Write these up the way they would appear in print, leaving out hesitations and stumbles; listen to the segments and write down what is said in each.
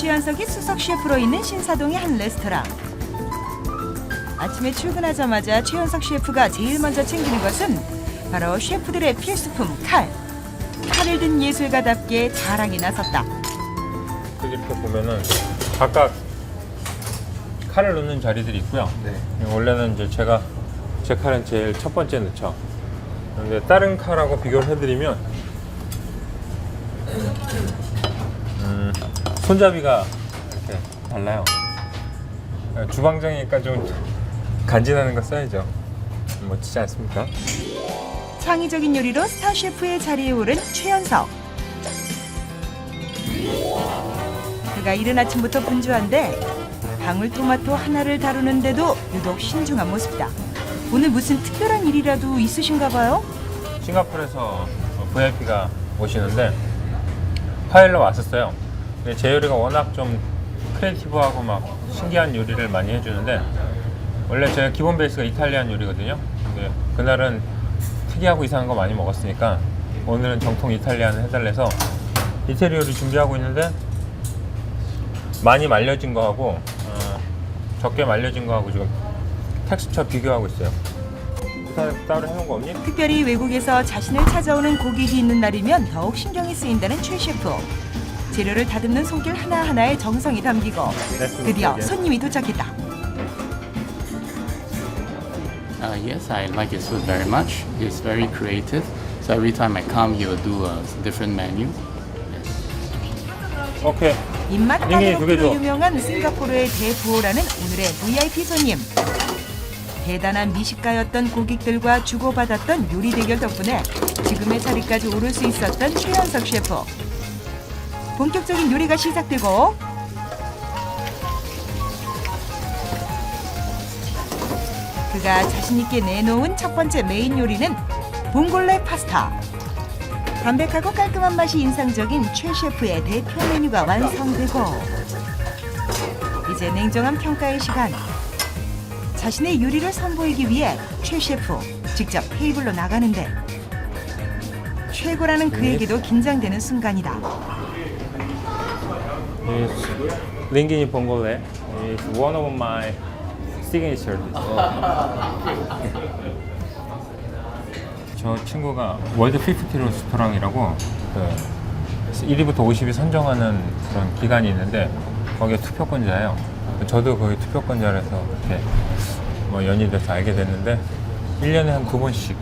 최현석이 수석 셰프로 있는 신사동의 한 레스토랑. 아침에 출근하자마자 최현석 셰프가 제일 먼저 챙기는 것은 바로 셰프들의 필수품 칼. 칼을 든 예술가답게 자랑이 나섰다. 이렇게 보면은 각각 칼을 넣는 자리들이 있고요. 네. 원래는 이제 제가 제 칼은 제일 첫 번째 넣죠. 그런데 다른 칼하고 비교를 해드리면 손잡이가 이렇게 달라요. 주방장이니까 좀 간지나는 거 써야죠. 멋지지 않습니까? 창의적인 요리로 스타 셰프의 자리에 오른 최현석. 그가 이른 아침부터 분주한데 방울토마토 하나를 다루는데도 유독 신중한 모습이다. 오늘 무슨 특별한 일이라도 있으신가 봐요? 싱가포르에서 VIP가 오시는데 파일러 왔었어요. 근데 제 요리가 워낙 좀 크리에이티브하고 막 신기한 요리를 많이 해주는데 원래 제 기본 베이스가 이탈리안 요리거든요. 근데 그날은 특이하고 이상한 거 많이 먹었으니까 오늘은 정통 이탈리안을 해달래서 이태리 요리 준비하고 있는데 많이 말려진 거하고 적게 말려진 거하고 지금 텍스처 비교하고 있어요. 따로 해놓은 거 없니? 특별히 외국에서 자신을 찾아오는 고객이 있는 날이면 더욱 신경이 쓰인다는 최 셰프. 재료를 다듬는 손길 하나하나에 정성이 담기고 드디어 손님이 도착했다. Yes, I like his food very much. He's very creative. So every time I come, he will do a different menu. 오케이. 입맛 링이 두개 줘. 까다롭기로 유명한 싱가포르의 대부호라는 오늘의 VIP 손님. 대단한 미식가였던 고객들과 주고받았던 요리 대결 덕분에 지금의 자리까지 오를 수 있었던 최현석 셰프. 본격적인 요리가 시작되고 그가 자신있게 내놓은 첫 번째 메인 요리는 봉골레 파스타. 담백하고 깔끔한 맛이 인상적인 최 셰프의 대표 메뉴가 완성되고 이제 냉정한 평가의 시간. 자신의 요리를 선보이기 위해 최 셰프 직접 테이블로 나가는데 최고라는 그에게도 긴장되는 순간이다. 링기니 봉골레 is one of my signature. 저 친구가 월드 50 레스토랑이라고 1위부터 50위 선정하는 그런 기관이 있는데 거기에 투표권자예요. 저도 거기 투표권자라서 이렇게 뭐 연이 돼서 알게 됐는데 1년에 한 2번씩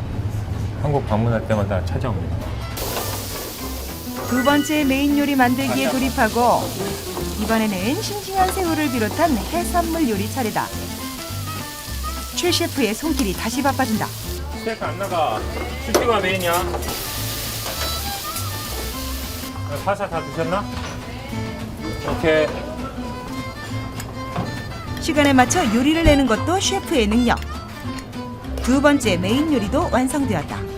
한국 방문할 때마다 찾아옵니다. 두 번째 메인 요리 만들기에 돌입하고 이번에는 싱싱한 새우를 비롯한 해산물 요리 차례다. 최 셰프의 손길이 다시 바빠진다. 스테이크 안 나가. 슈티가 메인이야. 파사 다 드셨나? 오케이. 시간에 맞춰 요리를 내는 것도 셰프의 능력. 두 번째 메인 요리도 완성되었다.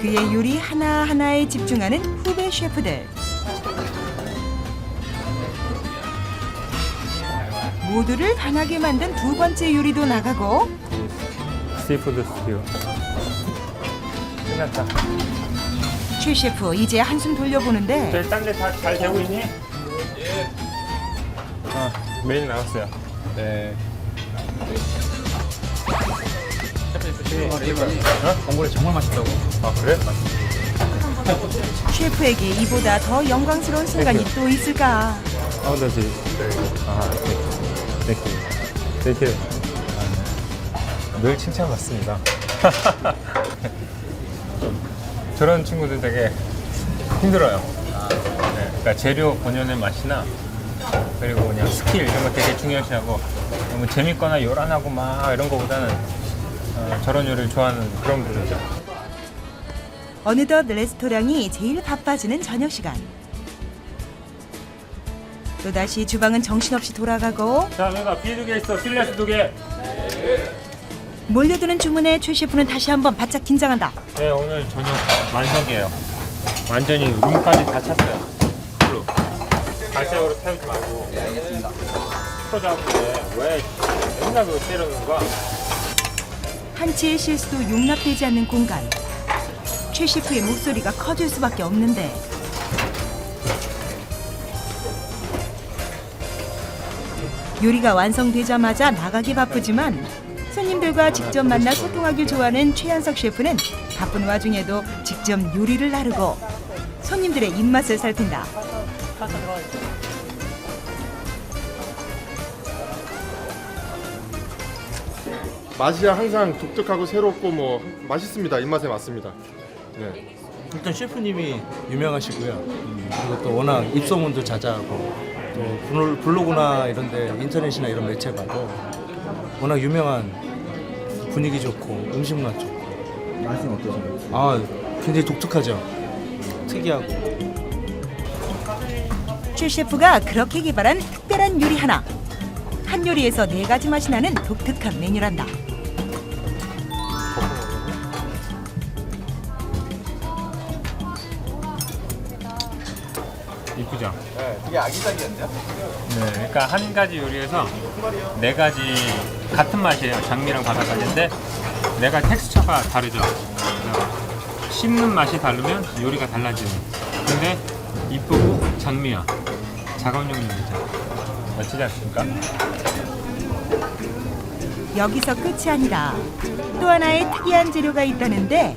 그의 요리 하나하나에 집중하는 후배 셰프들. 모두를 반하게 만든 두 번째 요리도 나가고 시푸드 스튜. 끝났다. 최 셰프 이제 한숨 돌려보는데 딴 데 다 잘 되고 있니? 예. 메인 나왔어요. 네. 봉골레 정말 맛있다고. 아 그래? 셰프에게 이보다 더 영광스러운 순간이 또 있을까? How does it? Thank you. 늘 칭찬 받습니다. 저런 친구들 되게 힘들어요. 네, 그러니까 재료 본연의 맛이나 그리고 그냥 스킬 이런 거 되게 중요시하고 너무 재밌거나 요란하고 막 이런 거보다는 저런 요리를 좋아하는 그런 분들이죠. 어느덧 레스토랑이 제일 바빠지는 저녁 시간. 또다시 주방은 정신없이 돌아가고 자, 내가 비 2개 있어. 필레스 2개. 몰려드는 주문에 최 셰프는 다시 한번 바짝 긴장한다. 네, 오늘 저녁 완성이에요. 완전히 룸까지 다 찼어요. 풀로. 갈색으로 태우지 말고. 네, 알겠습니다. 풀어잡는데 왜 맨날 그거 때려놓는 거야? 한치의 실수도 용납되지 않는 공간. 최 셰프의 목소리가 커질 수밖에 없는데 요리가 완성되자마자 나가기 바쁘지만 손님들과 직접 만나 소통하길 좋아하는 최현석 셰프는 바쁜 와중에도 직접 요리를 나르고 손님들의 입맛을 살핀다. 맛이 항상 독특하고 새롭고 뭐 맛있습니다. 입맛에 맞습니다. 네. 일단 셰프님이 유명하시고요. 그리고 또 워낙 입소문도 자자하고 또 블로그나 이런데 인터넷이나 이런 매체 봐도 워낙 유명한 분위기 좋고 음식 맛 좋고. 맛은 어떠세요? 아 굉장히 독특하죠. 특이하고. 최 셰프가 그렇게 개발한 특별한 요리 하나. 한 요리에서 4가지 맛이 나는 독특한 메뉴란다. 이쁘죠? 네, 되게 아기자기한데요? 네, 그러니까 한 가지 요리에서 4가지 같은 맛이에요. 장미랑 바삭하는데 4가지 텍스처가 다르죠. 씹는 맛이 다르면 요리가 달라지는. 근데 이쁘고 장미야. 작업용 요리죠. 멋지지 않습니까? 여기서 끝이 아니라 또 하나의 특이한 재료가 있다는데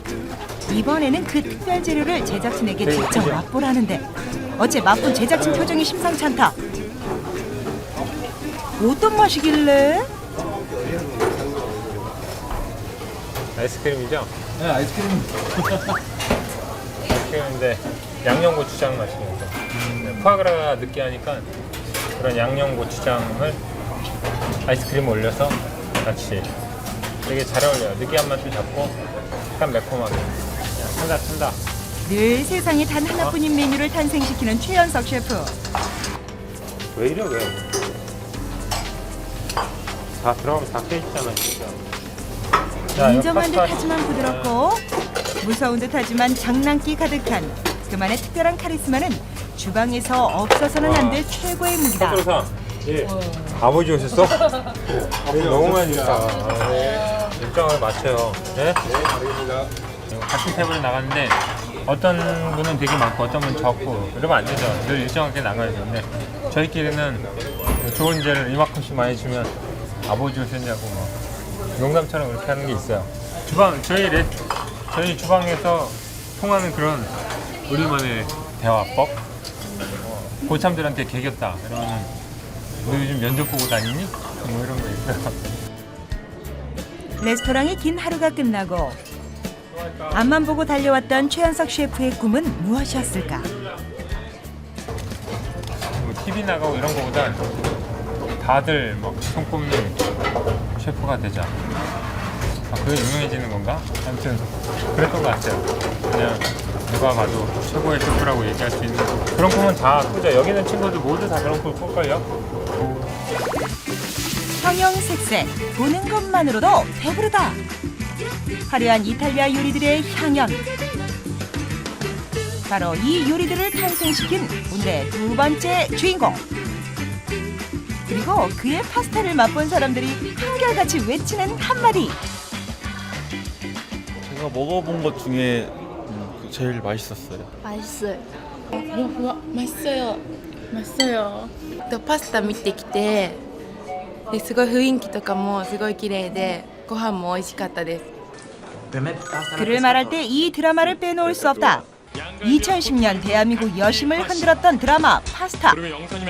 이번에는 그 특별 재료를 제작진에게 직접 맛보라는데 어째 맛본 제작진 표정이 심상치 않다. 어떤 맛이길래? 아이스크림이죠? 네, 아이스크림. 아이스크림인데 양념고추장 맛이니까. 네, 푸아그라가 느끼하니까 그런 양념고추장을 아이스크림에 올려서 같이 되게 잘 어울려요. 느끼한 맛도 잡고 약간 매콤하게. 그냥 탄다. 늘 세상에 단 하나뿐인 메뉴를 탄생시키는 최현석 셰프. 왜 이래 왜? 다 들어가면 다 깨있잖아 진짜. 자, 인정한 이거 듯하지만 부드럽고 무서운 듯하지만 장난기 가득한 그만의 특별한 카리스마는 주방에서 없어서는 안 될 최고의 무기다. 파스타. 예. 아버지 오셨어? 너무 많이 줬다. 일정을 맞춰요. 네? 알겠습니다. 같은 테이블에 나갔는데 어떤 분은 되게 많고 어떤 분은 적고 이러면 안 되죠. 늘 일정하게 나가야 되는데 저희끼리는 좋은 죄를 이만큼씩 많이 주면 아버지 오셨냐고 막 농담처럼 그렇게 하는 게 있어요. 저희 주방에서 통하는 그런 우리만의 대화법. 고참들한테 개겼다. 그러면 너 요즘 면접 보고 다니니? 뭐 이런 거 있어요. 레스토랑의 긴 하루가 끝나고 앞만 보고 달려왔던 최현석 셰프의 꿈은 무엇이었을까? 뭐 TV 나가고 이런 거보단 다들 막 손꼽는 셰프가 되자. 아, 그게 유명해지는 건가? 아무튼 그랬던 것 같아요. 그냥 누가 봐도 최고의 셰프라고 얘기할 수 있는 그런 꿈은 다 꾸죠. 여기 있는 친구들 모두 다 그런 꿈 꿀걸요? 형형색색 보는 것만으로도 배부르다. 화려한 이탈리아 요리들의 향연. 바로 이 요리들을 탄생시킨 오늘의 2번째 주인공. 그리고 그의 파스타를 맛본 사람들이 한결같이 외치는 한마디. 제가 먹어본 것 중에 제일 맛있었어요. 맛있어요. 맛있어요. 맛있어요. パスタ見てきて、すごい雰囲気とかもすごい綺麗で、ご飯も美味しかったです。 그를 말할 때 이 드라마를 빼놓을 수 없다. 2010년 대한민국 여심을 흔들었던 드라마 파스타.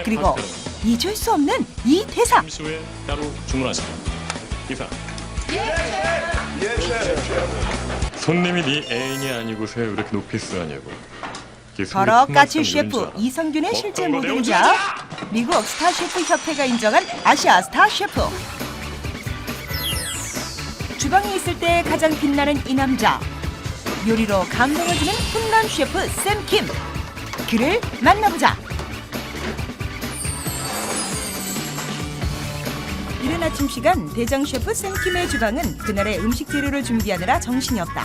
그리고 잊을 수 없는 이 대사. 잠시 후에 따로 주문하시면 이상. 손님이 네 애인이 아니고서 왜 이렇게 높이 쓰냐고. 바로 까치 셰프 이성균의 실제 모델이자 미국 스타 셰프 협회가 인정한 아시아 스타 셰프. 주방에 있을 때 가장 빛나는 이 남자. 요리로 감동을 주는 훈남 셰프 샘 킴. 그를 만나보자. 이른 아침 시간 대장 셰프 샘 킴의 주방은 그날의 음식 재료를 준비하느라 정신이 없다.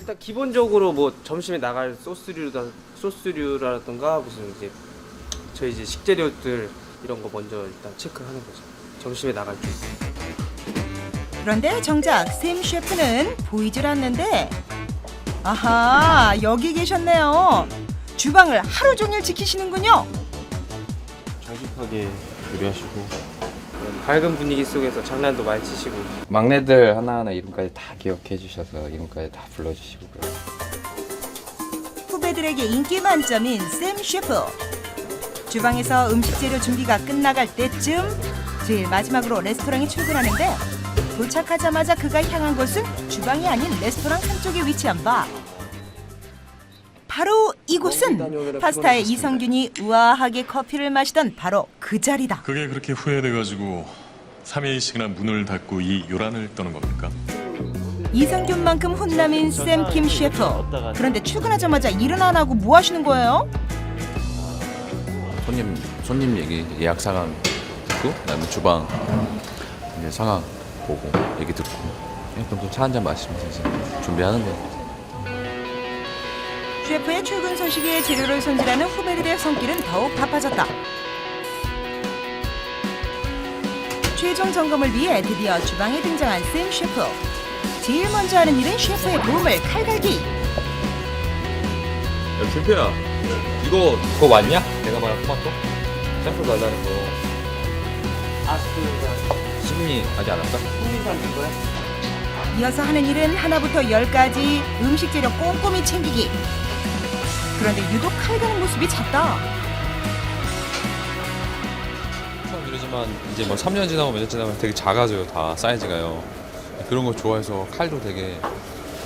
일단 기본적으로 뭐 점심에 나갈 소스류라던가 무슨 이제 저희 이제 식재료들 이런 거 먼저 일단 체크를 하는 거죠. 점심에 나갈 때. 그런데 정작 샘 셰프는 보이질 않는데 아하 여기 계셨네요. 주방을 하루 종일 지키시는군요. 정직하게 요리하시고 밝은 분위기 속에서 장난도 많이 치시고. 막내들 하나하나 이름까지 다 기억해 주셔서 이름까지 다 불러주시고 그래요. 후배들에게 인기 만점인 샘 셰프. 주방에서 음식 재료 준비가 끝나갈 때쯤 제일 마지막으로 레스토랑에 출근하는데 도착하자마자 그가 향한 곳은 주방이 아닌 레스토랑 한쪽에 위치한 바. 바로 이곳은 파스타의 이성균이 우아하게 커피를 마시던 바로 그 자리다. 그게 그렇게 후회돼가지고 3일씩이나 문을 닫고 이 요란을 떠는 겁니까? 이성균만큼 훈남인 샘 킴 셰프. 그런데 출근하자마자 일은 안 하고 뭐 하시는 거예요? 손님 얘기, 예약 상황 듣고 그다음에 주방 이제 상황 보고 얘기 듣고 그럼 또 차 한 잔 마시면서 이제 준비하는 거예요. 셰프의 출근 소식에 재료를 손질하는 후배들의 손길은 더욱 바빠졌다. 최종 점검을 위해 드디어 주방에 등장한 샘 셰프. 제일 먼저 하는 일은 셰프의 몸을 칼갈기. 야 준표야 이거 맞냐? 내가 말한 토마토? 샘플 달라는 거 심리 아직 안 왔다? 이어서 하는 일은 하나부터 10까지 음식 재료 꼼꼼히 챙기기. 그런데 유독 칼가는 모습이 잦다. 처음 이러지만 이제 뭐 3년 지나고 몇 년 지나면 되게 작아져요 다 사이즈가요. 그런 거 좋아해서 칼도 되게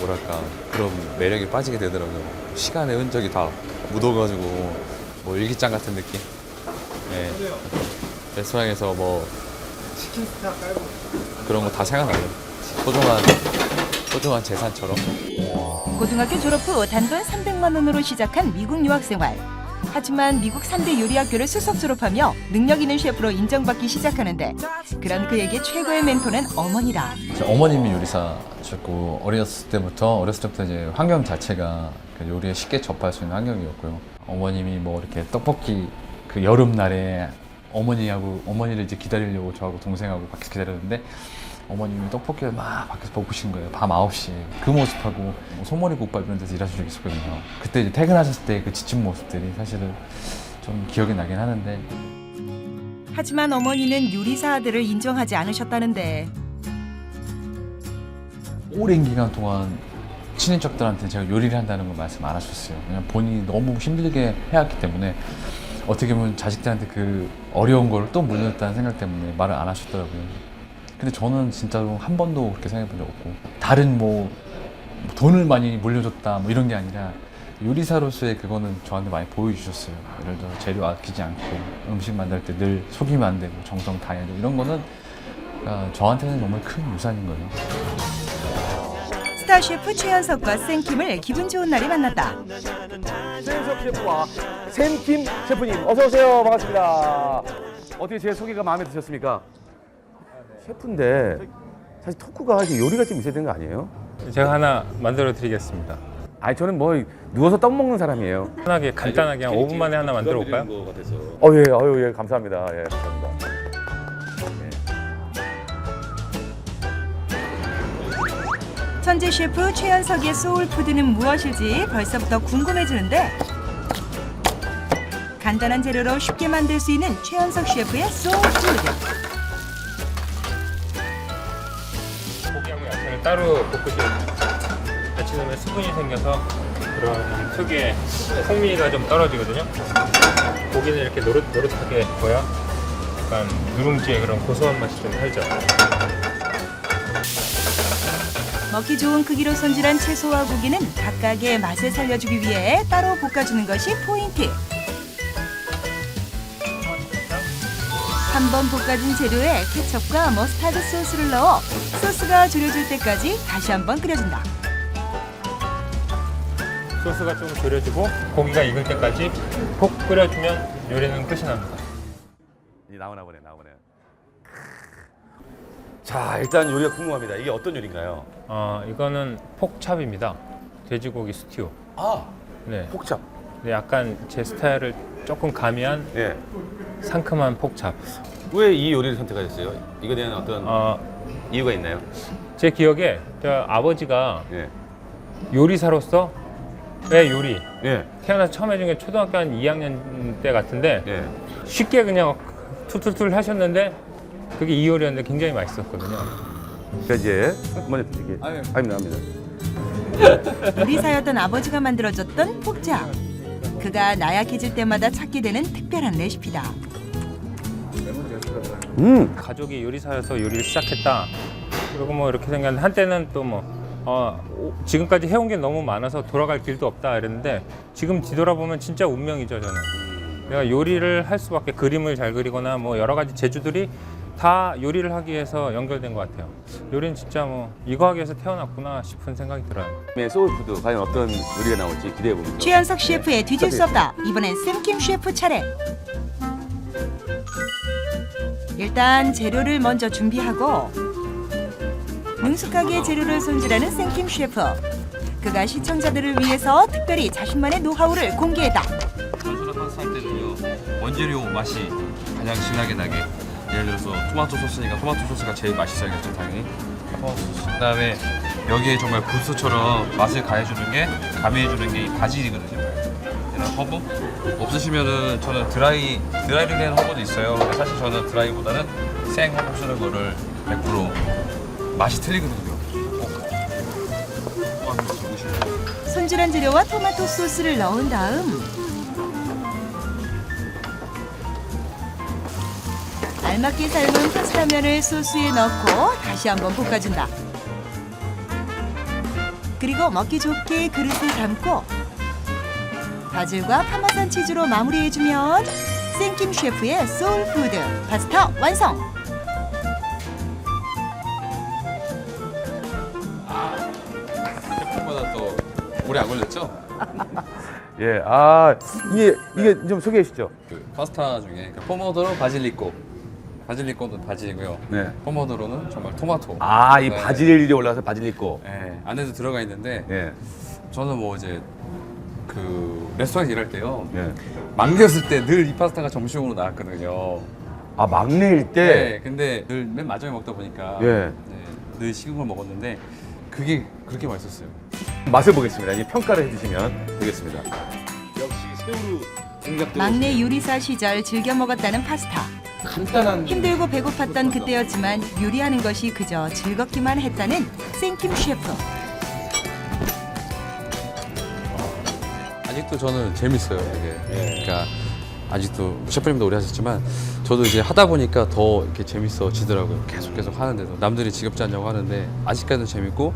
뭐랄까 그런 매력에 빠지게 되더라고요. 시간의 흔적이 다 묻어가지고 뭐 일기장 같은 느낌. 네. 레스토랑에서 뭐 그런 거 다 생각나요. 소중한 재산처럼. 고등학교 졸업 후 단돈 300만 원으로 시작한 미국 유학 생활. 하지만 미국 3대 요리 학교를 수석 졸업하며 능력 있는 셰프로 인정받기 시작하는데 그런 그에게 최고의 멘토는 어머니다. 어머님이 요리사셨고 어렸을 때부터 이제 환경 자체가 요리에 쉽게 접할 수 있는 환경이었고요. 어머님이 뭐 이렇게 떡볶이 그 여름날에 어머니를 이제 기다리려고 저하고 동생하고 밖에서 기다렸는데 어머님이 떡볶이를 막 밖에서 볶으신 거예요. 밤 9시에. 그 모습하고 소머리 국밥 이런 데서 일하신 적이 있었거든요. 그때 이제 퇴근하셨을 때 그 지친 모습들이 사실은 좀 기억이 나긴 하는데. 하지만 어머니는 요리사 아들을 인정하지 않으셨다는데. 오랜 기간 동안 친인척들한테 제가 요리를 한다는 걸 말씀 안 하셨어요. 그냥 본인이 너무 힘들게 해왔기 때문에 어떻게 보면 자식들한테 그 어려운 걸 또 물렸다는 생각 때문에 말을 안 하셨더라고요. 근데 저는 진짜로 한 번도 그렇게 생각해 본 적 없고 다른 뭐 돈을 많이 물려줬다 뭐 이런 게 아니라 요리사로서의 그거는 저한테 많이 보여주셨어요. 예를 들어 재료 아끼지 않고 음식 만들 때 늘 속이면 안 되고 정성 다해야 되고 이런 거는 저한테는 정말 큰 유산인 거예요. 스타 셰프 최현석과 샘킴을 기분 좋은 날에 만났다. 최현석 셰프와 샘킴 셰프님 어서 오세요. 반갑습니다. 어떻게 제 소개가 마음에 드셨습니까? 셰프인데 사실 토크가 요리가 좀 있어야 되는 거 아니에요? 제가 하나 만들어 드리겠습니다. 아니 저는 뭐 누워서 떡 먹는 사람이에요. 편하게 간단하게 한 5분 만에 하나 만들어 볼까요? 예, 감사합니다. 예, 감사합니다. 천재 셰프 최현석의 소울푸드는 무엇일지 벌써부터 궁금해지는데 간단한 재료로 쉽게 만들 수 있는 최현석 셰프의 소울푸드. 고기하고 야채를 따로 볶으시면 같이 넣으면 수분이 생겨서 그런 특유의 풍미가 좀 떨어지거든요. 고기는 이렇게 노릇노릇하게 구워야 약간 누룽지의 그런 고소한 맛이 좀 살죠. 먹기 좋은 크기로 손질한 채소와 고기는 각각의 맛을 살려주기 위해 따로 볶아주는 것이 포인트. 한 번 볶아진 재료에 케첩과 머스타드 소스를 넣어 소스가 졸여질 때까지 다시 한번 끓여준다. 소스가 좀 졸여지고 고기가 익을 때까지 푹 끓여주면 요리는 끝이 납니다. 나오네. 자, 일단 요리가 궁금합니다. 이게 어떤 요리인가요? 이거는 폭찹입니다. 돼지고기 스튜. 네. 폭찹. 네, 약간 제 스타일을 조금 가미한 상큼한 폭찹. 왜 이 요리를 선택하셨어요? 이거에 대한 어떤 이유가 있나요? 제 기억에 저 아버지가 요리사로서 왜 요리? 태어나서 처음 해준 게 초등학교 한 2학년 때 같은데 쉽게 그냥 툴툴툴 하셨는데 그게 2월이었는데 굉장히 맛있었거든요. 자, 이제 먼저 드릴게요. 아닙니다. 요리사였던 아버지가 만들어줬던 폭장. 그가 나약해질 때마다 찾게 되는 특별한 레시피다. 가족이 요리사여서 요리를 시작했다. 그리고 뭐 이렇게 생겼는데 한때는 또 뭐 지금까지 해온 게 너무 많아서 돌아갈 길도 없다 이랬는데 지금 뒤돌아보면 진짜 운명이죠 저는. 내가 요리를 할 수밖에 그림을 잘 그리거나 뭐 여러 가지 재주들이 다 요리를 하기 위해서 연결된 것 같아요. 요리는 진짜 뭐 이거 하기 위해서 태어났구나 싶은 생각이 들어요. 소울푸드 과연 어떤 요리가 나올지 기대해 보겠습니다. 최현석 셰프의 뒤질 수 없다. 이번엔 샘킴 셰프 차례. 일단 재료를 먼저 준비하고 능숙하게 재료를 손질하는 샘킴 셰프. 그가 시청자들을 위해서 특별히 자신만의 노하우를 공개했다. 단순한 파스타 할 때는요 원재료 맛이 가장 진하게 나게 예를 들어서 토마토 소스니까 토마토 소스가 제일 맛있어야겠죠 당연히 토마토 소스 그다음에 여기에 정말 굴소처럼 맛을 가해주는 게 가미해주는 게 이 바질이거든요. 이런 허브 없으시면은 저는 드라이를 된 허브도 있어요. 근데 사실 저는 드라이보다는 생 허브 쓰는 거를 100% 맛이 틀리거든요. 손질한 재료와 토마토 소스를 넣은 다음 알맞게 삶은 파스타면을 소스에 넣고 다시 한번 볶아준다. 그리고 먹기 좋게 그릇을 담고 바질과 파마산 치즈로 마무리해주면 샘킴 셰프의 소울푸드 파스타 완성! 셰프보다 또 오래 안 걸렸죠? 예, 이게 좀 소개해 주시죠. 그 파스타 중에 그 포모도로 바질리코도 바질이고요. 네. 포모도로는 정말 토마토. 이 네. 바질이 올라서 바질리코. 네, 안에도 들어가 있는데 예. 저는 뭐 이제 그 레스토랑에 일할 때요. 예. 막내였을 때 늘 이 파스타가 점심으로 나왔거든요. 막내일 때. 네, 근데 늘 맨 마지막에 먹다 보니까 예. 네, 늘 식은 걸 먹었는데 그게 그렇게 맛있었어요. 맛을 보겠습니다. 이제 평가를 해주시면 되겠습니다. 역시 새우로 공략되고 막내 요리사 시절 즐겨 먹었다는 파스타. 간단한 힘들고 배고팠던 그때였지만 요리하는 것이 그저 즐겁기만 했다는 샘킴 셰프. 아직도 저는 재밌어요, 되게. 그러니까 아직도 셰프님도 오래 하셨지만 저도 이제 하다 보니까 더 이렇게 재밌어지더라고요. 계속 하는데도 남들이 지겹지 않냐고 하는데 아직까지도 재밌고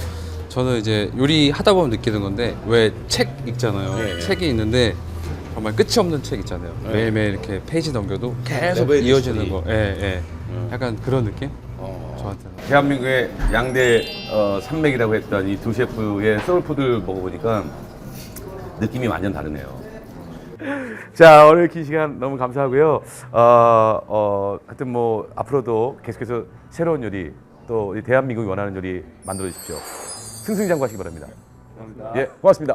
저는 이제 요리 하다 보면 느끼는 건데 왜 책 읽잖아요. 책이 있는데 정말 끝이 없는 책 있잖아요. 매일매일 이렇게 페이지 넘겨도 계속 이어지는 거. 약간 그런 느낌? 저한테는. 대한민국의 양대 산맥이라고 했던 이 두 셰프의 소울푸드를 먹어보니까 느낌이 완전 다르네요. 자, 오늘 긴 시간 너무 감사하고요. 하여튼 뭐 앞으로도 계속해서 새로운 요리 또 이 대한민국이 원하는 요리 만들어 주십시오. 승승장구하시기 바랍니다. 감사합니다. 예, 고맙습니다.